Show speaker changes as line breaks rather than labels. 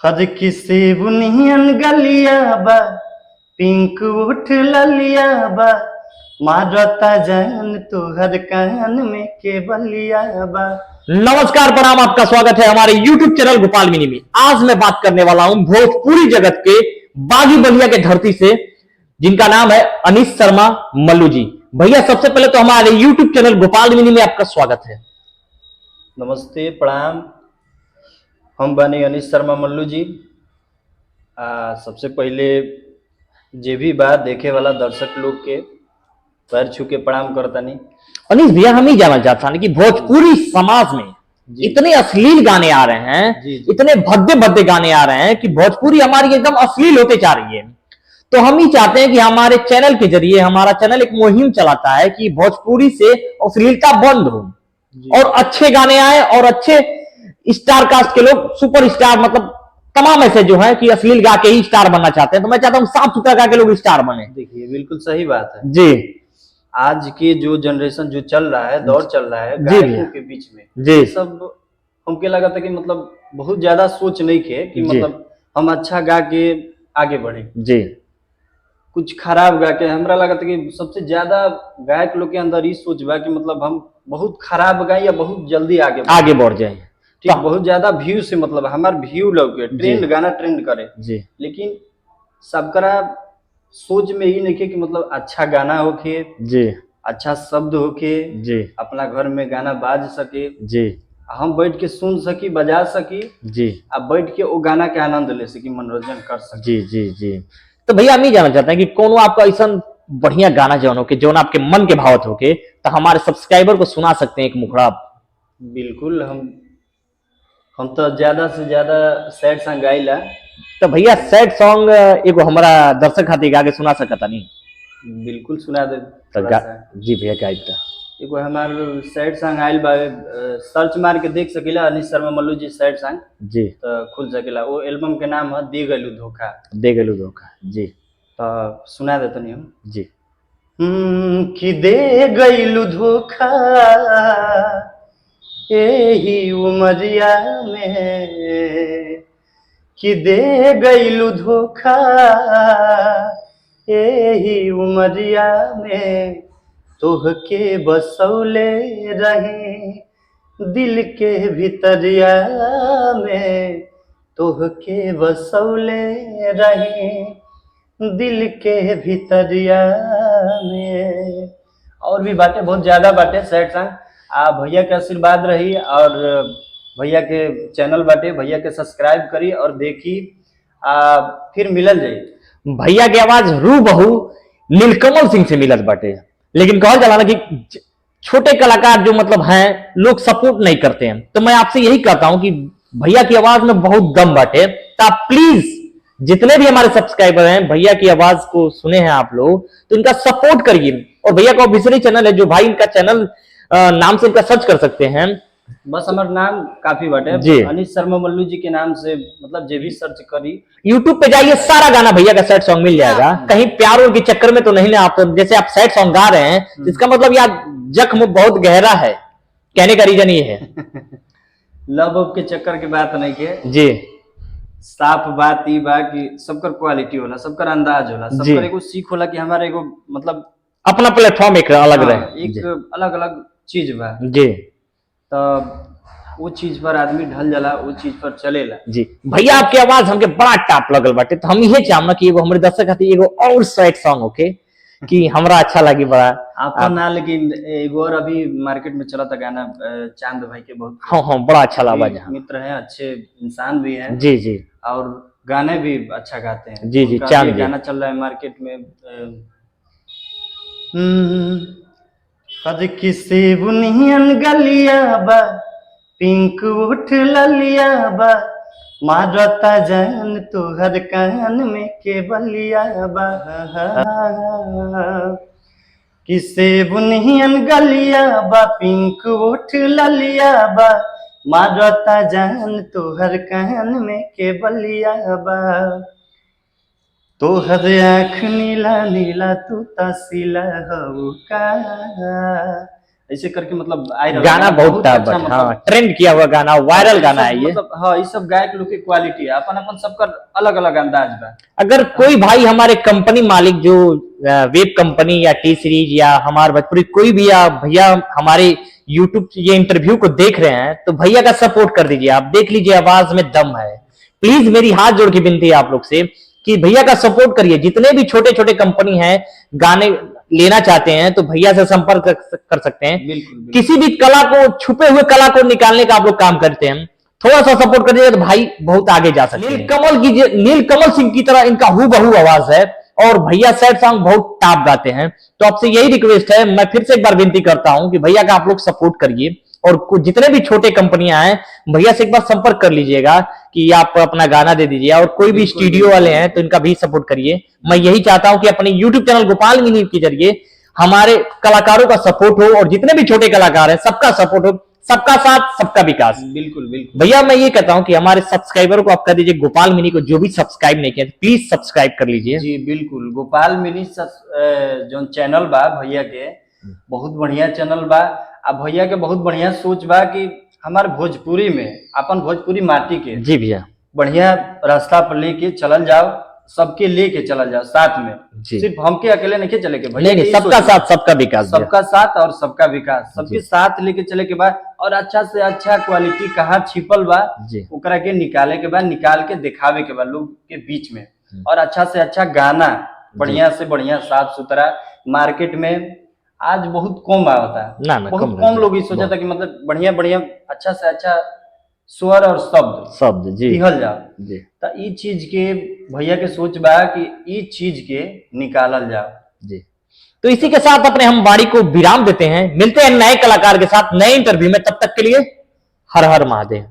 हर किसी बुनियन गलिया बा पिंक उठ ललिया बा मारता जान तू हर कान में के बलिया बा।
नमस्कार, प्रणाम, आपका स्वागत है हमारे YouTube चैनल गोपाल मिनी में। आज मैं बात करने वाला हूं भोजपुरी जगत के बागी बलिया के धरती से, जिनका नाम है अनीश शर्मा मल्लू जी। भैया सबसे पहले तो हमारे YouTube चैनल गोपाल मिनी में आपका स्वागत है।
नमस्ते, प्रणाम। हम बने अनीश शर्मा मल्लू जी। सबसे पहले जे भी बात देखे वाला दर्शक लोग के पैर छू के प्रणाम करतानी।
अनीश भैया, हम ही जानना चाहता हूं कि भोजपुरी समाज में इतने अश्लील गाने आ रहे हैं, इतने भद्दे भद्दे गाने आ रहे हैं कि भोजपुरी हमारी एकदम अश्लील होते जा रही है। तो हम ही चाहते हैं कि हमारे चैनल के जरिए, हमारा चैनल एक मुहिम चलाता है कि भोजपुरी से अश्लीलता बंद हो और अच्छे गाने आए और अच्छे स्टार कास्ट के लोग, सुपर स्टार, मतलब तमाम ऐसे जो है कि अश्लील गा के ही स्टार बनना चाहते हैं। तो मैं चाहता हूँ साफ सुथरा गा के लोग स्टार बने।
देखिए, बिल्कुल सही बात है
जी।
आज के जो जनरेशन जो चल रहा है, दौर चल रहा है गायकों के बीच में,
जी
सब हमके लगा था कि मतलब बहुत ज्यादा सोच नहीं के कि मतलब हम अच्छा गा के आगे बढ़े।
जी।
कुछ खराब गा के हमरा लगा था कि सबसे ज्यादा गायक लोग के अंदर ये सोच बा कि मतलब हम बहुत खराब गाए या बहुत जल्दी आगे
बढ़ जाए।
ठीक, बहुत ज्यादा व्यू से मतलब हमार व्यू लगे, ट्रेंड गाना ट्रेंड करे
जी।
लेकिन सबकरा सोच में ही नहीं कि मतलब अच्छा गाना होके
जी,
अच्छा शब्द होके
जी,
अपना घर में गाना बाज सके,
जी,
हम बैठ के सुन सकी, बजा सकी,
जी,
अब बैठ के वो गाना के आनंद ले सकी, मनोरंजन कर सकी।
जी, जी, जी। तो भैया हम ये जानना चाहते हैं कि कौन आपका ऐसा बढ़िया गाना जौन हो के, जौन आपके मन के भावत हो के, तो हमारे सब्सक्राइबर को सुना सकते हैं एक मुखड़ा।
बिल्कुल, हम तो ज्यादा से ज्यादा सैड सॉन्ग गाइला।
तो भैया सैड सॉन्ग एगो हमारा दर्शक खातिर गा के सुना सकता नहीं?
बिल्कुल सुना दे
तो
थोड़ा सा।
जी भैया, गाइब था
एगो हमार सैड सॉन्ग आइल बा, सर्च मार के देख सकीला अनीश शर्मा मल्लू जी सैड सॉन्ग,
जी,
तो खुल सकेला। वो एल्बम के नाम है दे गलू धोखा।
दे गलू धोखा। जी।
तो सुना देते नहीं हम।
जी।
कि दे गईलू धोखा यही उमरिया में, कि दे गईलू धोखा यही उमरिया में, तोहके बसौले रहे दिल के भितरिया में, तोहके बसौले रहे दिल के भितरिया में। और भी बातें बहुत ज्यादा बातें सैड सॉन्ग। भैया के आशीर्वाद रही और भैया के चैनल बाटे, भैया के सब्सक्राइब करी और देखी। फिर मिलल जाई।
भैया की आवाज रूबहू नीलकमल सिंह से मिलत बाटे, लेकिन कहल जाला ना कि छोटे कलाकार जो मतलब हैं, लोग सपोर्ट नहीं करते हैं। तो मैं आपसे यही कहता हूं कि भैया की आवाज में बहुत दम बाटे। तो आप प्लीज जितने भी हमारे सब्सक्राइबर हैं, भैया की आवाज को सुने हैं आप लोग, तो इनका सपोर्ट करिए। और भैया का ऑफिशियल चैनल है, जो भाई इनका चैनल नाम से इनका सर्च कर सकते हैं।
बस हमारा नाम काफी बाटे
जी,
अनीश शर्मा मल्लू जी के नाम से, मतलब जे भी सर्च करी,
यूट्यूब पे जाइए, सारा गाना भैया का सैड सॉन्ग मिल जाएगा। कहीं प्यार और के चक्कर में तो नहीं ना आप, जैसे आप सैड सॉन्ग गा रहे हैं, इसका मतलब यार जख्म बहुत गहरा है, कहने का रीजन ये है।
लव के चक्कर की बात नहीं के
जी।
साफ बात ई बा कि सबकर क्वालिटी होला, सबकर अंदाज होला, सबकर एगो सीख होला कि हमारा एगो मतलब
अपना प्लेटफॉर्म एक अलग रहे,
एक अलग अलग चीज बा।
जी।
तो वो चीज पर आदमी ढल जाला, वो चीज पर चलेला।
जी भैया, आपकी आवाज हमके बड़ा टॉप लगल बाटे। तो हम ये चाहना कि एगो हमारे दर्शक खातिर एगो और सैड सॉन्ग होके कि हमरा अच्छा लगी बड़ा
आपका ना। लेकिन एगो और अभी मार्केट में चला था गाना, चांद भाई के, बहुत
हाँ बड़ा अच्छा लगा।
मित्र हैं, अच्छे इंसान भी हैं।
जी, जी।
और गाने भी अच्छा गाते हैं।
जी, जी, चांद जी।
गाना चल रहा है मार्केट में, हर किसी बुनियन गलिया बा पिंक उठ ललिया बा मारता जान तू हर कान में के बलिया बा। किसे बुनियन गलिया बा पिंक उठ ललिया बा मारता जान तू हर कान में के बलिया बा। तोहर आँख नीला नीला तू तसीला हऊ का, ऐसे करके मतलब आए
गाना बहुत
अच्छा
हाँ
मतलब
ट्रेंड किया हुआ गाना, वायरल
ये
गाना
सब
है ये।
मतलब हाँ ये सब गायक लोग की क्वालिटी है, अपन अपन सबका अलग अलग अंदाज बा।
अगर कोई भाई हमारे कंपनी मालिक जो वेब कंपनी या टी सीरीज या हमारे भोजपुरी कोई भी या भैया हमारे यूट्यूब ये इंटरव्यू को देख रहे हैं तो भैया का सपोर्ट कर दीजिए। आप देख लीजिए आवाज में दम है। प्लीज मेरी हाथ जोड़ के विनती है आप लोग से कि भैया का सपोर्ट करिए। जितने भी छोटे छोटे कंपनी हैं गाने लेना चाहते हैं तो भैया से संपर्क कर सकते हैं।
बिल्कुल बिल्कुल।
किसी भी कला को, छुपे हुए कला को निकालने का आप लोग काम करते हैं, थोड़ा सा सपोर्ट कर दीजिए तो भाई बहुत आगे जा सकते हैं। नीलकमल सिंह की तरह इनका हूबहू आवाज है और भैया सैड सॉन्ग बहुत टॉप गाते हैं। तो आपसे यही रिक्वेस्ट है, मैं फिर से एक बार विनती करता हूं कि भैया का आप लोग सपोर्ट करिए और जितने भी छोटे कंपनियां हैं भैया से एक बार संपर्क कर लीजिएगा कि आप अपना गाना दे दीजिए। और कोई भी स्टूडियो वाले हैं तो इनका भी सपोर्ट करिए। मैं यही चाहता हूं कि अपने यूट्यूब चैनल गोपाल मिनी के जरिए हमारे कलाकारों का सपोर्ट हो और जितने भी छोटे कलाकार हैं सबका सपोर्ट हो। सबका साथ सबका विकास।
बिल्कुल बिल्कुल
भैया मैं ये कहता हूं कि हमारे सब्सक्राइबरों को आप कह दीजिए, गोपाल मिनी को जो भी सब्सक्राइब नहीं किया प्लीज सब्सक्राइब कर लीजिए।
जी बिल्कुल। गोपाल मिनी जो चैनल बा भैया के बहुत बढ़िया चैनल बा। आ भैया के बहुत बढ़िया सोच बा कि हमारे भोजपुरी में अपन भोजपुरी माटी के
जी भैया
बढ़िया रास्ता पर लेके चलल जाओ, सबके लेके चलल जाओ साथ में।
जी।
सिर्फ हमके अकेले नहीं चले के भैया,
नहीं, सबका साथ सबका विकास भैया।
सबका साथ और सबका विकास, सबके साथ लेके चले के बाद और अच्छा से अच्छा क्वालिटी कहाँ छिपल बा
जी।
ओकरा के निकाले के बाद, निकाल के दिखावे के बाद लोग के बीच में, और अच्छा से अच्छा गाना बढ़िया से बढ़िया साफ सुथरा। मार्केट में आज बहुत कम होता है,
ना
बहुत
कम
कम लोग सोचा था कि मतलब बढ़िया बढ़िया अच्छा से अच्छा स्वर और शब्द
जी
दिहल जाओ।
जी।
तो ई चीज के भैया के सोच बा कि ई चीज के निकालल जाओ।
जी। तो इसी के साथ अपने हम वाणी को विराम देते हैं। मिलते हैं नए कलाकार के साथ नए इंटरव्यू में। तब तक के लिए हर हर महादेव।